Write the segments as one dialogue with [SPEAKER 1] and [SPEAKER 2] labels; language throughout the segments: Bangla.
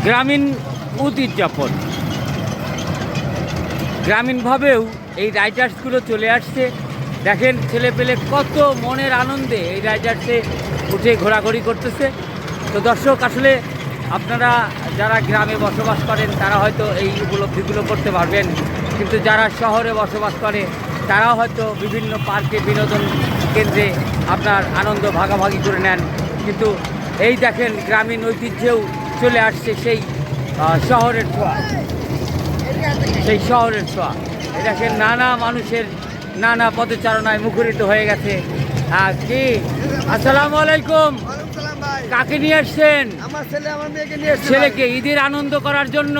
[SPEAKER 1] গ্রামীণ উদযাপন, গ্রামীণভাবেও এই রাইডার্সগুলো চলে আসছে। দেখেন ছেলেপেলে কত মনের আনন্দে এই রাইডার্সে উঠে ঘোরাঘুরি করতেছে। তো দর্শক, আসলে আপনারা যারা গ্রামে বসবাস করেন তারা হয়তো এই উপলব্ধিগুলো করতে পারবেন, কিন্তু যারা শহরে বসবাস করে তারাও হয়তো বিভিন্ন পার্কে, বিনোদন কেন্দ্রে আপনার আনন্দ ভাগাভাগি করে নেন। কিন্তু এই দেখেন গ্রামীণ ঐতিহ্যেও চলে আসছে সেই শহরের ছোঁয়া, সেই শহরের ছোঁয়া। এই দেখেন নানা মানুষের নানা পদচারণায় মুখরিত হয়ে গেছে। কি আসসালামু আলাইকুম, কাকে নিয়ে আসছেন? ছেলেকে ঈদের আনন্দ করার জন্য।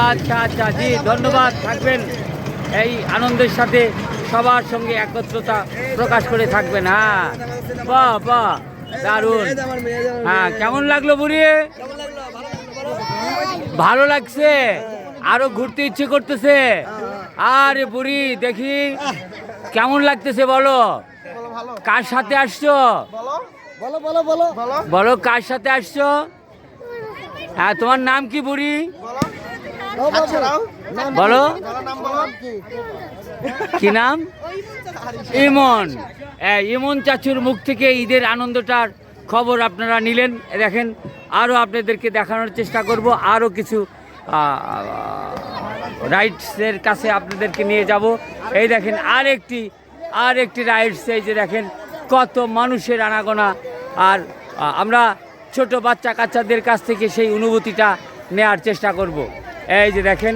[SPEAKER 1] আচ্ছা আচ্ছা, জি ধন্যবাদ, থাকবেন এই আনন্দের সাথে, সবার সঙ্গে একত্রতা প্রকাশ করে থাকবেন। হ্যাঁ, বাহ বাহ, দারুণ। হ্যাঁ, কেমন লাগলো বুড়ি? ভালো লাগছে, আরো ঘুরতে ইচ্ছে করতেছে। আরে বুড়ি, দেখি কেমন লাগতেছে বলো। কার সাথে আসছো? বলো কার সাথে আসছো? হ্যাঁ, তোমার নাম কি বুড়ি? বলো কি নাম? ইমন। ইমন চাচুর মুখ থেকে ঈদের আনন্দটার খবর আপনারা নিলেন। দেখেন, আরও আপনাদেরকে দেখানোর চেষ্টা করব, আরও কিছু রাইডসের কাছে আপনাদেরকে নিয়ে যাব। এই দেখেন আরেকটি রাইডস, এই যে দেখেন কত মানুষের আনাগোনা। আর আমরা ছোট বাচ্চা কাচ্চাদের কাছ থেকে সেই অনুভূতিটা নেওয়ার চেষ্টা করব। এই যে দেখেন,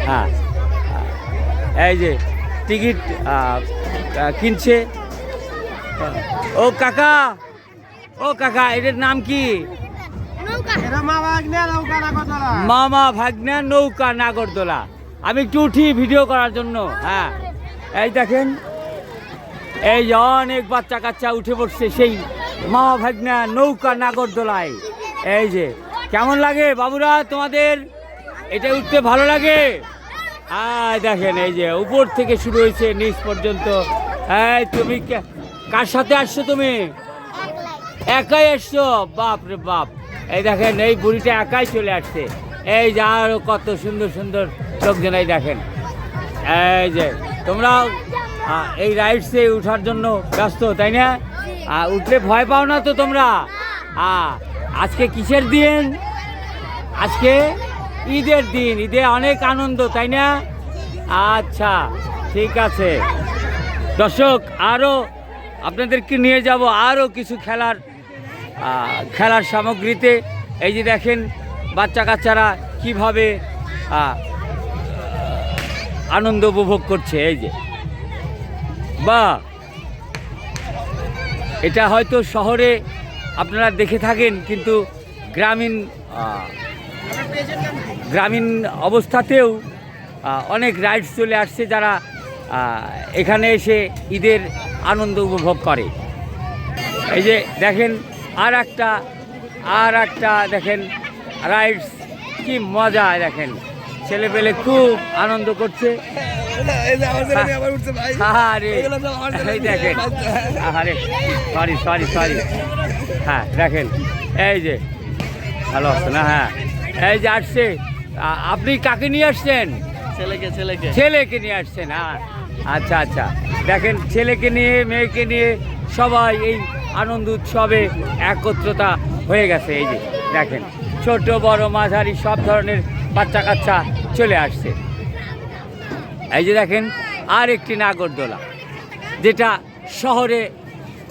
[SPEAKER 1] হ্যাঁ, এই যে টিকিট কিনছে। ও কাকা, ও কাকা, এটার নাম কি? মামা ভাগ্না নৌকা নাগরদোলা। আমি একটু উঠি ভিডিও করার জন্য। হ্যাঁ, এই দেখেন, এই অনেক বাচ্চা কাচ্চা উঠে পড়ছে সেই মামা ভাগ্না নৌকা নাগরদোলায়। এই যে কেমন লাগে বাবুরা তোমাদের? এটা উঠতে ভালো লাগে? দেখেন, এই যে উপর থেকে শুরু হয়েছে নিচ পর্যন্ত। এই তুমি কার সাথে আসছো? তুমি একাই আসছো? বাপ রে বাপ, এই দেখেন এই বুড়িটা একাই চলে আসছে। এই যে আরো কত সুন্দর সুন্দর লোকজন। এই দেখেন, এই যে তোমরা এই রাইডসে উঠার জন্য ব্যস্ত, তাই না? উঠলে ভয় পাও না তো তোমরা? আজকে কিসের দিন? আজকে ঈদের দিন, ঈদে অনেক আনন্দ, তাই না? আচ্ছা, ঠিক আছে দর্শক, আরও আপনাদেরকে নিয়ে যাব আরও কিছু খেলার সামগ্রীতে। এই যে দেখেন বাচ্চা কাচ্চারা কিভাবে আনন্দ উপভোগ করছে। এই যে বাহ, এটা হয়তো শহরে আপনারা দেখে থাকেন, কিন্তু গ্রামীণ অবস্থাতেও অনেক রাইডস চলে আসছে, যারা এখানে এসে ঈদের আনন্দ উপভোগ করে। এই যে দেখেন আর একটা দেখেন রাইডস, কি মজা। দেখেন ছেলেপেলে খুব আনন্দ করছে। দেখেন, আরে সরি, হ্যাঁ দেখেন, এই যে ভালো আছে না? হ্যাঁ, এই যে আসছে। আপনি কাকে নিয়ে আসছেন? ছেলেকে নিয়ে আসছেন। আচ্ছা আচ্ছা, দেখেন ছেলেকে নিয়ে মেয়েকে নিয়ে সবাই এই আনন্দ উৎসবে একত্রতা হয়ে গেছে। এই যে দেখেন ছোট বড় মাঝারি সব ধরনের বাচ্চা কাচ্চা চলে আসছে। এই যে দেখেন আর একটি নাগরদোলা, যেটা শহরে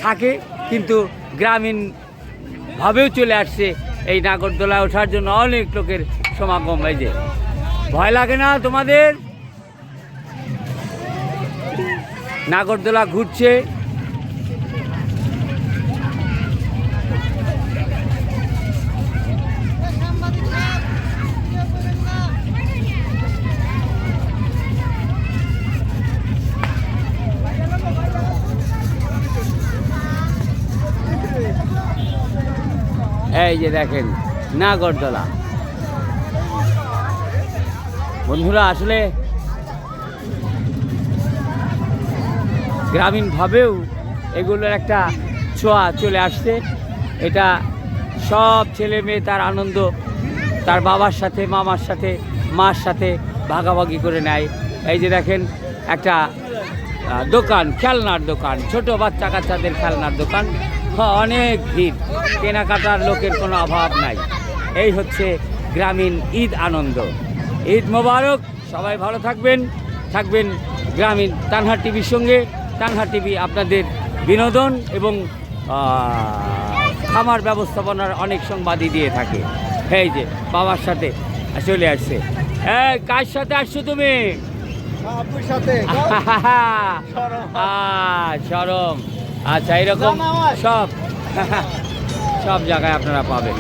[SPEAKER 1] থাকে কিন্তু গ্রামীণভাবেও চলে আসছে। এই নাগরদোলা ওঠার জন্য অনেক লোকের সমাগম। এই যে ভয় লাগে না তোমাদের? নাগরদোলা ঘুরছে। এই যে দেখেন নাগরদোলা। বন্ধুরা, আসলে গ্রামীণভাবেও এগুলোর একটা ছোঁয়া চলে আসছে। এটা সব ছেলে মেয়ে তার আনন্দ তার বাবার সাথে, মামার সাথে, মার সাথে ভাগাভাগি করে নেয়। এই যে দেখেন একটা দোকান, খেলনার দোকান, ছোট বাচ্চা কাচ্চাদের খেলনার দোকান, অনেক ভিড়, কেনাকাটার লোকের কোনো অভাব নাই। এই হচ্ছে গ্রামীণ ঈদ আনন্দ। ঈদ মোবারক, সবাই ভালো থাকবেন গ্রামীণ তানহা টিভির সঙ্গে। তানহা টিভি আপনাদের বিনোদন এবং খামার ব্যবস্থাপনার অনেক সংবাদই দিয়ে থাকে। এই যে বাবার সাথে চলে আসছে। এই কার সাথে আসছো তুমি? শরম। আচ্ছা, এরকম সব সব জায়গায় আপনারা পাবেন।